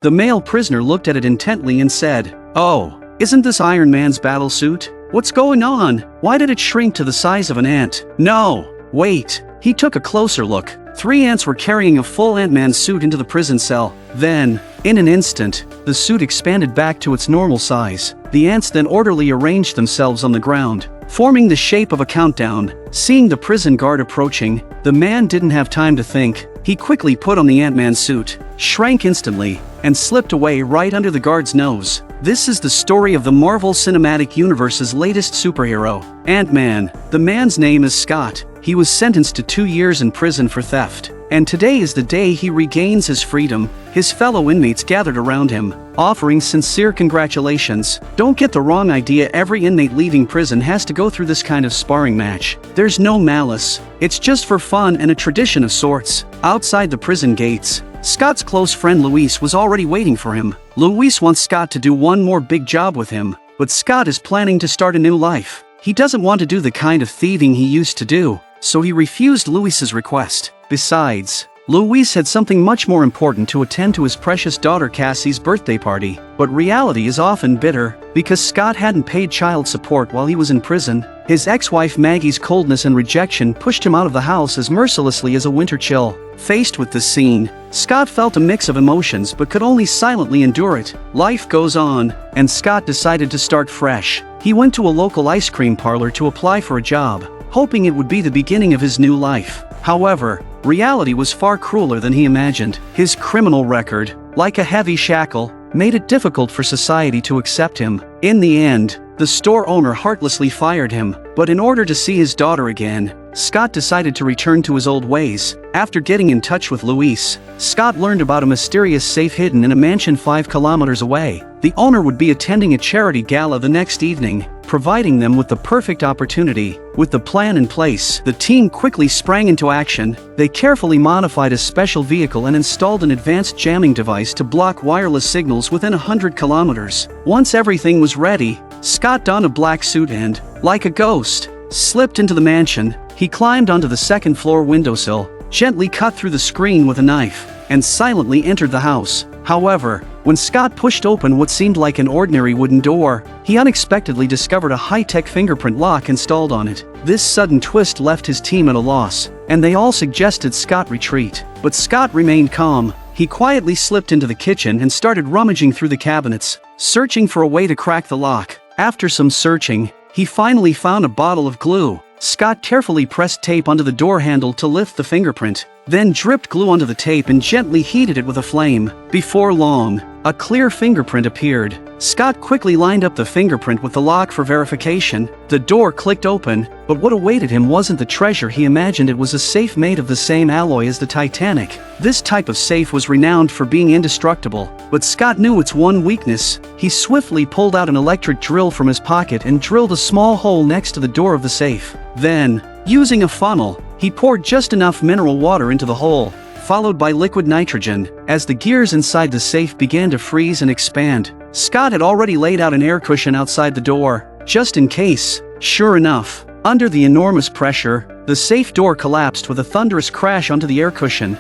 The male prisoner looked at it intently and said, "Oh, isn't this Iron Man's battle suit? What's going on? Why did it shrink to the size of an ant?" "No, wait." He took a closer look. 3 ants were carrying a full Ant-Man suit into the prison cell. Then, in an instant, the suit expanded back to its normal size. The ants then orderly arranged themselves on the ground, forming the shape of a countdown. Seeing the prison guard approaching, the man didn't have time to think. He quickly put on the Ant-Man suit, shrank instantly, and slipped away right under the guard's nose. This is the story of the Marvel Cinematic Universe's latest superhero, Ant-Man. The man's name is Scott. He was sentenced to 2 years in prison for theft. And today is the day he regains his freedom. His fellow inmates gathered around him, offering sincere congratulations. Don't get the wrong idea, every inmate leaving prison has to go through this kind of sparring match. There's no malice. It's just for fun and a tradition of sorts. Outside the prison gates, Scott's close friend Luis was already waiting for him. Luis wants Scott to do one more big job with him, but Scott is planning to start a new life. He doesn't want to do the kind of thieving he used to do, so he refused Luis's request. Besides, Luis had something much more important to attend to: his precious daughter Cassie's birthday party. But reality is often bitter, because Scott hadn't paid child support while he was in prison. His ex-wife Maggie's coldness and rejection pushed him out of the house as mercilessly as a winter chill. Faced with this scene, Scott felt a mix of emotions but could only silently endure it. Life goes on, and Scott decided to start fresh. He went to a local ice cream parlor to apply for a job, hoping it would be the beginning of his new life. However, reality was far crueler than he imagined. His criminal record, like a heavy shackle, made it difficult for society to accept him. In the end, the store owner heartlessly fired him. But in order to see his daughter again, Scott decided to return to his old ways. After getting in touch with Luis, Scott learned about a mysterious safe hidden in a mansion 5 kilometers away. The owner would be attending a charity gala the next evening, providing them with the perfect opportunity. With the plan in place, the team quickly sprang into action. They carefully modified a special vehicle and installed an advanced jamming device to block wireless signals within 100 kilometers. Once everything was ready, Scott donned a black suit and, like a ghost, slipped into the mansion. He climbed onto the 2nd floor windowsill, gently cut through the screen with a knife, and silently entered the house. However, when Scott pushed open what seemed like an ordinary wooden door, he unexpectedly discovered a high-tech fingerprint lock installed on it. This sudden twist left his team at a loss, and they all suggested Scott retreat. But Scott remained calm. He quietly slipped into the kitchen and started rummaging through the cabinets, searching for a way to crack the lock. After some searching, he finally found a bottle of glue. Scott carefully pressed tape onto the door handle to lift the fingerprint, then dripped glue onto the tape and gently heated it with a flame. Before long, a clear fingerprint appeared. Scott quickly lined up the fingerprint with the lock for verification. The door clicked open, but what awaited him wasn't the treasure he imagined. It was a safe made of the same alloy as the Titanic. This type of safe was renowned for being indestructible, but Scott knew its one weakness. He swiftly pulled out an electric drill from his pocket and drilled a small hole next to the door of the safe. Then, using a funnel, he poured just enough mineral water into the hole, followed by liquid nitrogen. As the gears inside the safe began to freeze and expand, Scott had already laid out an air cushion outside the door, just in case. Sure enough, under the enormous pressure, the safe door collapsed with a thunderous crash onto the air cushion.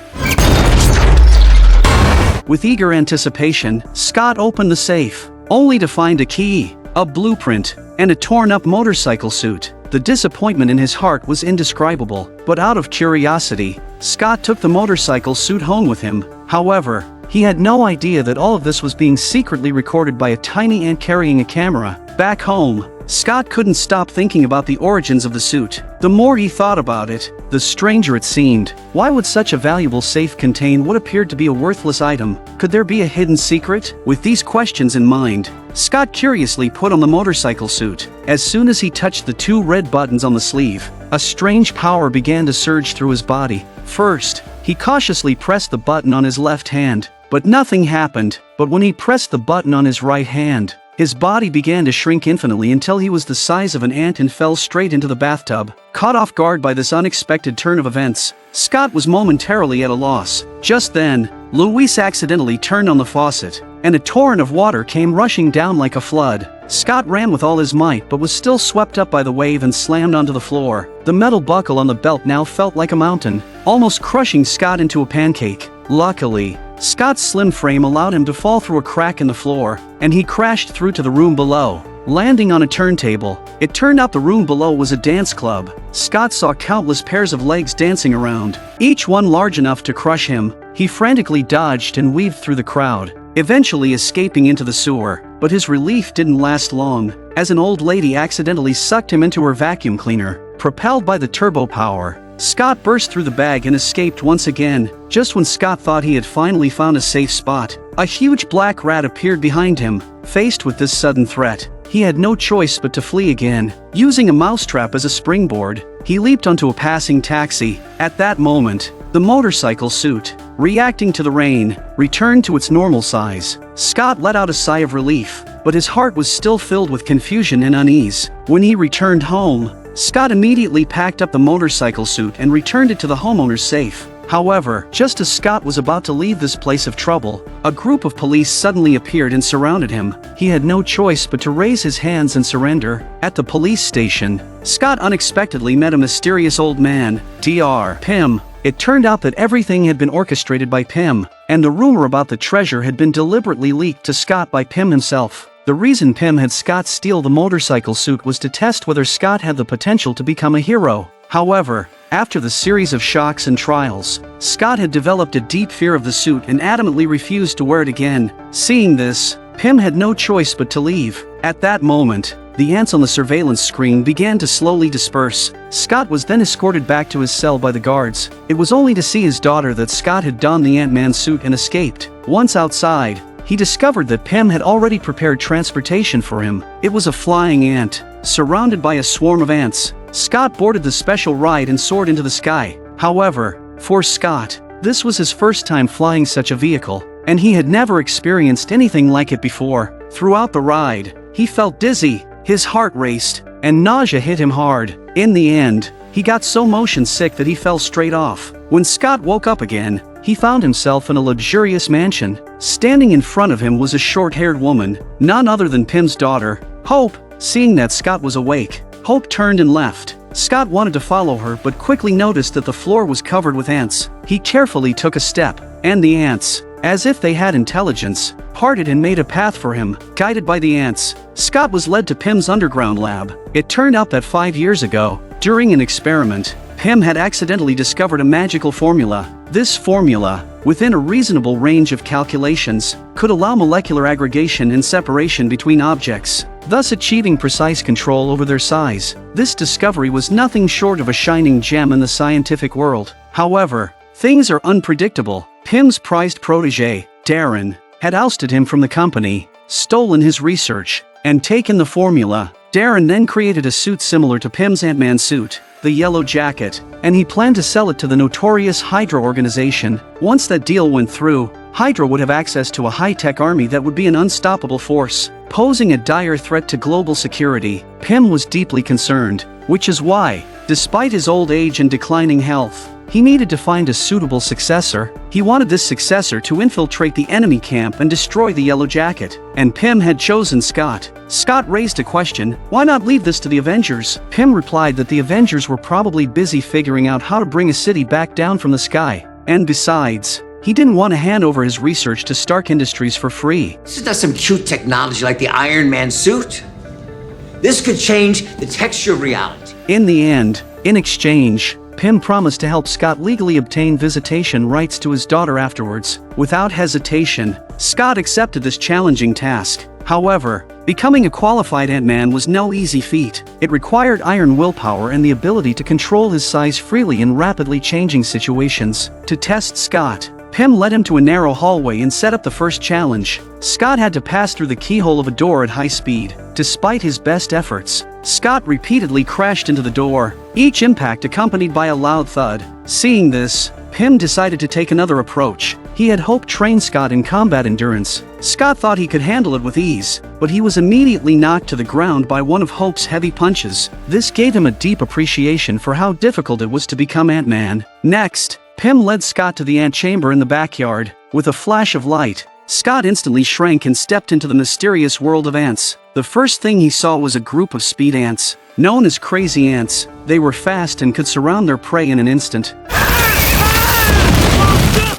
With eager anticipation, Scott opened the safe, only to find a key, a blueprint, and a torn-up motorcycle suit. The disappointment in his heart was indescribable, but out of curiosity, Scott took the motorcycle suit home with him. However, he had no idea that all of this was being secretly recorded by a tiny ant carrying a camera. Back home, Scott couldn't stop thinking about the origins of the suit. The more he thought about it, the stranger it seemed. Why would such a valuable safe contain what appeared to be a worthless item? Could there be a hidden secret? With these questions in mind, Scott curiously put on the motorcycle suit. As soon as he touched the 2 red buttons on the sleeve, a strange power began to surge through his body. First, he cautiously pressed the button on his left hand, but nothing happened. But when he pressed the button on his right hand, his body began to shrink infinitely until he was the size of an ant and fell straight into the bathtub. Caught off guard by this unexpected turn of events, Scott was momentarily at a loss. Just then, Luis accidentally turned on the faucet, and a torrent of water came rushing down like a flood. Scott ran with all his might but was still swept up by the wave and slammed onto the floor. The metal buckle on the belt now felt like a mountain, almost crushing Scott into a pancake. Luckily, Scott's slim frame allowed him to fall through a crack in the floor, and he crashed through to the room below, landing on a turntable. It turned out the room below was a dance club. Scott saw countless pairs of legs dancing around, each one large enough to crush him. He frantically dodged and weaved through the crowd, eventually escaping into the sewer. But his relief didn't last long, as an old lady accidentally sucked him into her vacuum cleaner. Propelled by the turbo power, Scott burst through the bag and escaped once again. Just when Scott thought he had finally found a safe spot, a huge black rat appeared behind him. Faced with this sudden threat, he had no choice but to flee again. Using a mousetrap as a springboard, he leaped onto a passing taxi. At that moment, the motorcycle suit, reacting to the rain, returned to its normal size. Scott let out a sigh of relief, but his heart was still filled with confusion and unease. When he returned home, Scott immediately packed up the motorcycle suit and returned it to the homeowner's safe. However, just as Scott was about to leave this place of trouble, a group of police suddenly appeared and surrounded him. He had no choice but to raise his hands and surrender. At the police station, Scott unexpectedly met a mysterious old man, Dr. Pym. It turned out that everything had been orchestrated by Pym, and the rumor about the treasure had been deliberately leaked to Scott by Pym himself. The reason Pym had Scott steal the motorcycle suit was to test whether Scott had the potential to become a hero. However, after the series of shocks and trials, Scott had developed a deep fear of the suit and adamantly refused to wear it again. Seeing this, Pym had no choice but to leave. At that moment, the ants on the surveillance screen began to slowly disperse. Scott was then escorted back to his cell by the guards. It was only to see his daughter that Scott had donned the Ant-Man suit and escaped. Once outside, he discovered that Pym had already prepared transportation for him. It was a flying ant, surrounded by a swarm of ants. Scott boarded the special ride and soared into the sky. However, for Scott, this was his first time flying such a vehicle, and he had never experienced anything like it before. Throughout the ride, he felt dizzy, his heart raced, and nausea hit him hard. In the end, he got so motion sick that he fell straight off. When Scott woke up again, he found himself in a luxurious mansion. Standing in front of him was a short-haired woman, none other than Pym's daughter, Hope. Seeing that Scott was awake, Hope turned and left. Scott wanted to follow her but quickly noticed that the floor was covered with ants. He carefully took a step, and the ants, as if they had intelligence, parted and made a path for him. Guided by the ants, Scott was led to Pym's underground lab. It turned out that 5 years ago, during an experiment, Pym had accidentally discovered a magical formula. This formula, within a reasonable range of calculations, could allow molecular aggregation and separation between objects, thus achieving precise control over their size. This discovery was nothing short of a shining gem in the scientific world. However, things are unpredictable. Pym's prized protege, Darren, had ousted him from the company, stolen his research, and taken the formula. Darren then created a suit similar to Pym's Ant-Man suit, the Yellow Jacket, and he planned to sell it to the notorious Hydra organization. Once that deal went through, Hydra would have access to a high-tech army that would be an unstoppable force, posing a dire threat to global security. Pym was deeply concerned, which is why, despite his old age and declining health, he needed to find a suitable successor. He wanted this successor to infiltrate the enemy camp and destroy the Yellow Jacket, and Pym had chosen Scott. Scott raised a question: why not leave this to the Avengers? Pym replied that the Avengers were probably busy figuring out how to bring a city back down from the sky, and besides, he didn't want to hand over his research to Stark Industries for free. This is not some cute technology like the Iron Man suit. This could change the texture of reality. In the end, in exchange, Pym promised to help Scott legally obtain visitation rights to his daughter afterwards. Without hesitation, Scott accepted this challenging task. However, becoming a qualified Ant-Man was no easy feat. It required iron willpower and the ability to control his size freely in rapidly changing situations. To test Scott, Pym led him to a narrow hallway and set up the first challenge. Scott had to pass through the keyhole of a door at high speed. Despite his best efforts, Scott repeatedly crashed into the door, each impact accompanied by a loud thud. Seeing this, Pym decided to take another approach. He had hoped to train Scott in combat endurance. Scott thought he could handle it with ease, but he was immediately knocked to the ground by one of Hope's heavy punches. This gave him a deep appreciation for how difficult it was to become Ant-Man. Next, Pym led Scott to the ant chamber in the backyard. With a flash of light, Scott instantly shrank and stepped into the mysterious world of ants. The first thing he saw was a group of speed ants, known as crazy ants. They were fast and could surround their prey in an instant.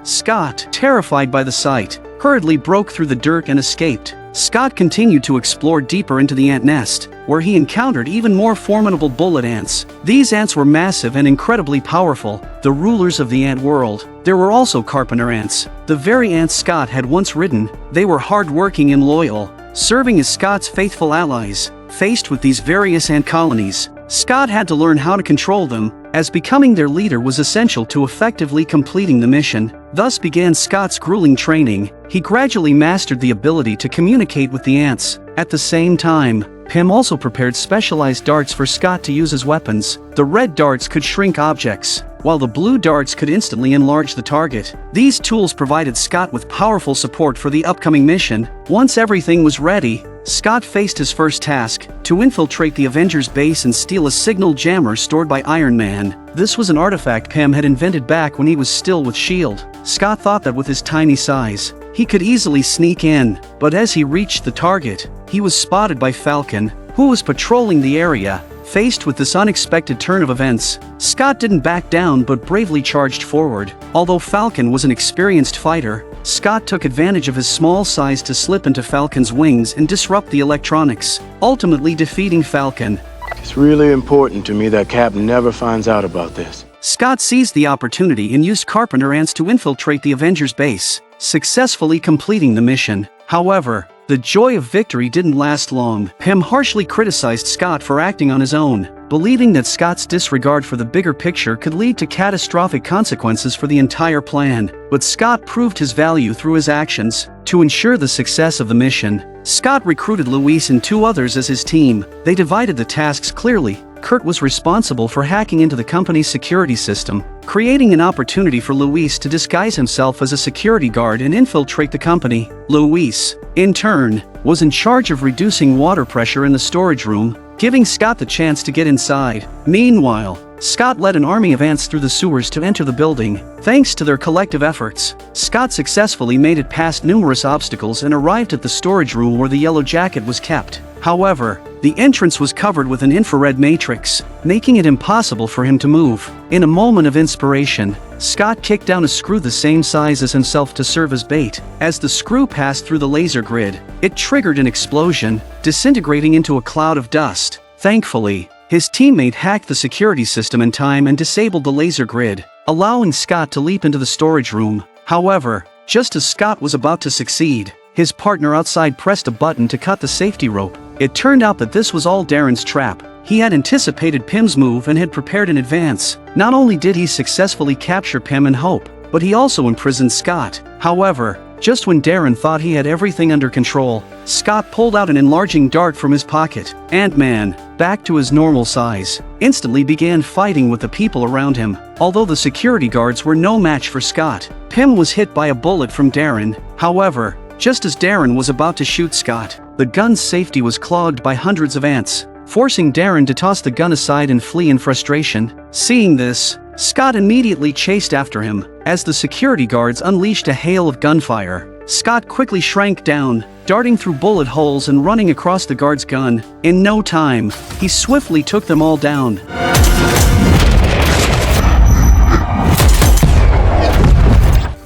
Scott, terrified by the sight, hurriedly broke through the dirt and escaped. Scott continued to explore deeper into the ant nest, where he encountered even more formidable bullet ants. These ants were massive and incredibly powerful, the rulers of the ant world. There were also carpenter ants, the very ants Scott had once ridden. They were hard-working and loyal, serving as Scott's faithful allies. Faced with these various ant colonies, Scott had to learn how to control them, as becoming their leader was essential to effectively completing the mission. Thus began Scott's grueling training. He gradually mastered the ability to communicate with the ants. At the same time, Pym also prepared specialized darts for Scott to use as weapons. The red darts could shrink objects, while the blue darts could instantly enlarge the target. These tools provided Scott with powerful support for the upcoming mission. Once everything was ready, Scott faced his first task, to infiltrate the Avengers base and steal a signal jammer stored by Iron Man. This was an artifact Pym had invented back when he was still with S.H.I.E.L.D. Scott thought that with his tiny size, he could easily sneak in, but as he reached the target, he was spotted by Falcon, who was patrolling the area. Faced with this unexpected turn of events, Scott didn't back down but bravely charged forward. Although Falcon was an experienced fighter, Scott took advantage of his small size to slip into Falcon's wings and disrupt the electronics, ultimately defeating Falcon. It's really important to me that Cap never finds out about this. Scott seized the opportunity and used carpenter ants to infiltrate the Avengers base, successfully completing the mission. However, the joy of victory didn't last long. Pym harshly criticized Scott for acting on his own, believing that Scott's disregard for the bigger picture could lead to catastrophic consequences for the entire plan. But Scott proved his value through his actions. To ensure the success of the mission, Scott recruited Luis and 2 others as his team. They divided the tasks clearly. Kurt was responsible for hacking into the company's security system, creating an opportunity for Luis to disguise himself as a security guard and infiltrate the company. Luis, in turn, was in charge of reducing water pressure in the storage room, giving Scott the chance to get inside. Meanwhile, Scott led an army of ants through the sewers to enter the building. Thanks to their collective efforts, Scott successfully made it past numerous obstacles and arrived at the storage room where the yellow jacket was kept. However, the entrance was covered with an infrared matrix, making it impossible for him to move. In a moment of inspiration, Scott kicked down a screw the same size as himself to serve as bait. As the screw passed through the laser grid, it triggered an explosion, disintegrating into a cloud of dust. Thankfully, his teammate hacked the security system in time and disabled the laser grid, allowing Scott to leap into the storage room. However, just as Scott was about to succeed, his partner outside pressed a button to cut the safety rope. It turned out that this was all Darren's trap. He had anticipated Pym's move and had prepared in advance. Not only did he successfully capture Pym and Hope, but he also imprisoned Scott. However, just when Darren thought he had everything under control, Scott pulled out an enlarging dart from his pocket. Ant-Man, back to his normal size, instantly began fighting with the people around him. Although the security guards were no match for Scott, Pym was hit by a bullet from Darren. However, just as Darren was about to shoot Scott, the gun's safety was clogged by hundreds of ants, forcing Darren to toss the gun aside and flee in frustration. Seeing this, Scott immediately chased after him. As the security guards unleashed a hail of gunfire, Scott quickly shrank down, darting through bullet holes and running across the guard's gun. In no time, he swiftly took them all down.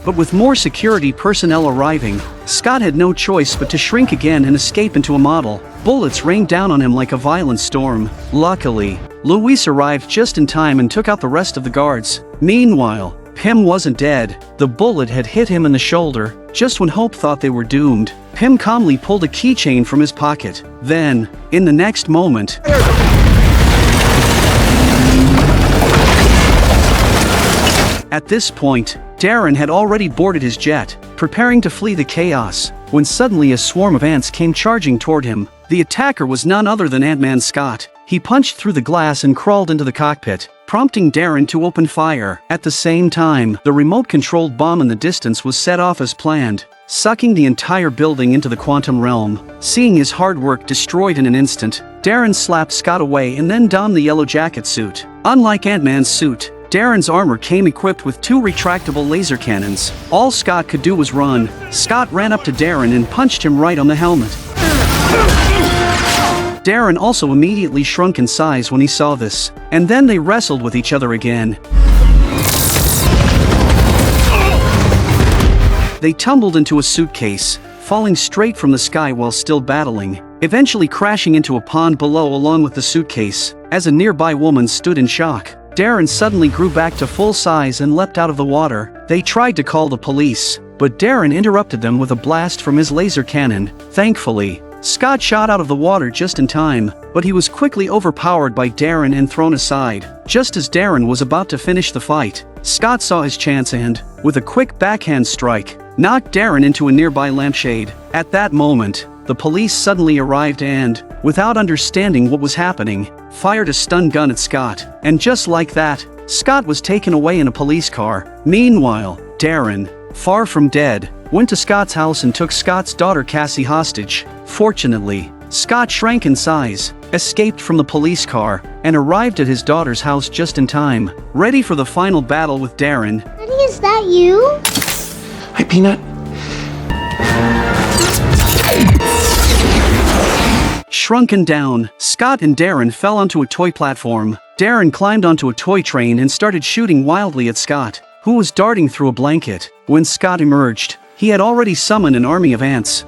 But with more security personnel arriving, Scott had no choice but to shrink again and escape into a model. Bullets rained down on him like a violent storm. Luckily, Luis arrived just in time and took out the rest of the guards. Meanwhile, Pym wasn't dead. The bullet had hit him in the shoulder. Just when Hope thought they were doomed, Pym calmly pulled a keychain from his pocket. Then, in the next moment, at this point, Darren had already boarded his jet, preparing to flee the chaos, when suddenly a swarm of ants came charging toward him. The attacker was none other than Ant-Man Scott. He punched through the glass and crawled into the cockpit, prompting Darren to open fire. At the same time, the remote-controlled bomb in the distance was set off as planned, sucking the entire building into the quantum realm. Seeing his hard work destroyed in an instant, Darren slapped Scott away and then donned the yellow jacket suit. Unlike Ant-Man's suit, Darren's armor came equipped with 2 retractable laser cannons. All Scott could do was run. Scott ran up to Darren and punched him right on the helmet. Darren also immediately shrunk in size when he saw this, and then they wrestled with each other again. They tumbled into a suitcase, falling straight from the sky while still battling, eventually crashing into a pond below along with the suitcase. As a nearby woman stood in shock, Darren suddenly grew back to full size and leapt out of the water. They tried to call the police, but Darren interrupted them with a blast from his laser cannon. Thankfully, Scott shot out of the water just in time, but he was quickly overpowered by Darren and thrown aside. Just as Darren was about to finish the fight, Scott saw his chance and, with a quick backhand strike, knocked Darren into a nearby lampshade. At that moment, the police suddenly arrived and, without understanding what was happening, fired a stun gun at Scott. And just like that, Scott was taken away in a police car. Meanwhile, Darren, far from dead, went to Scott's house and took Scott's daughter Cassie hostage. Fortunately, Scott shrank in size, escaped from the police car, and arrived at his daughter's house just in time, ready for the final battle with Darren. Daddy, is that you? Hi, Peanut. Shrunken down, Scott and Darren fell onto a toy platform. Darren climbed onto a toy train and started shooting wildly at Scott, who was darting through a blanket. When Scott emerged, he had already summoned an army of ants.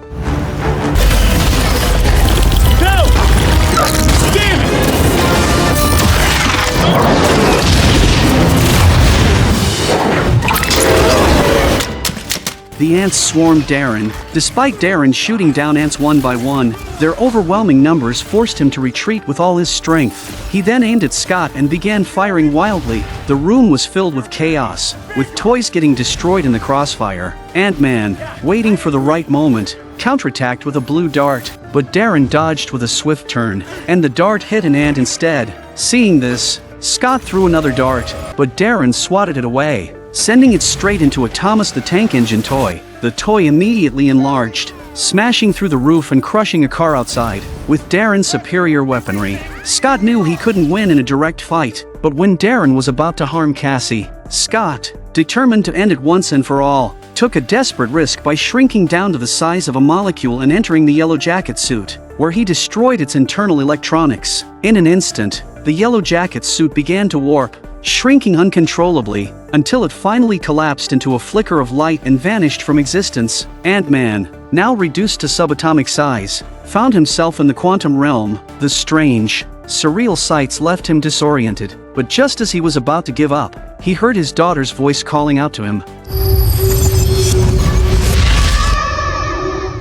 The ants swarmed Darren. Despite Darren shooting down ants one by one, their overwhelming numbers forced him to retreat with all his strength. He then aimed at Scott and began firing wildly. The room was filled with chaos, with toys getting destroyed in the crossfire. Ant-Man, waiting for the right moment, counterattacked with a blue dart, but Darren dodged with a swift turn, and the dart hit an ant instead. Seeing this, Scott threw another dart, but Darren swatted it away, sending it straight into a Thomas the Tank Engine toy. The toy immediately enlarged, smashing through the roof and crushing a car outside. With Darren's superior weaponry, Scott knew he couldn't win in a direct fight, but when Darren was about to harm Cassie, Scott, determined to end it once and for all, took a desperate risk by shrinking down to the size of a molecule and entering the Yellow Jacket suit, where he destroyed its internal electronics. In an instant, the Yellow Jacket suit began to warp, shrinking uncontrollably, until it finally collapsed into a flicker of light and vanished from existence. Ant-Man, now reduced to subatomic size, found himself in the quantum realm. The strange, surreal sights left him disoriented, but just as he was about to give up, he heard his daughter's voice calling out to him.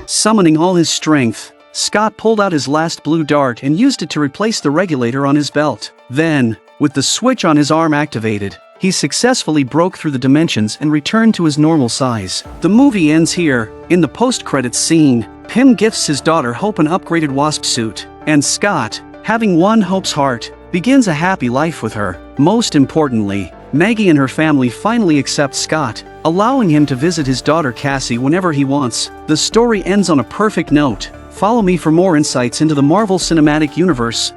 Summoning all his strength, Scott pulled out his last blue dart and used it to replace the regulator on his belt. Then, with the switch on his arm activated, he successfully broke through the dimensions and returned to his normal size. The movie ends here. In the post-credits scene, Pym gifts his daughter Hope an upgraded Wasp suit, and Scott, having won Hope's heart, begins a happy life with her. Most importantly, Maggie and her family finally accept Scott, allowing him to visit his daughter Cassie whenever he wants. The story ends on a perfect note. Follow me for more insights into the Marvel Cinematic Universe.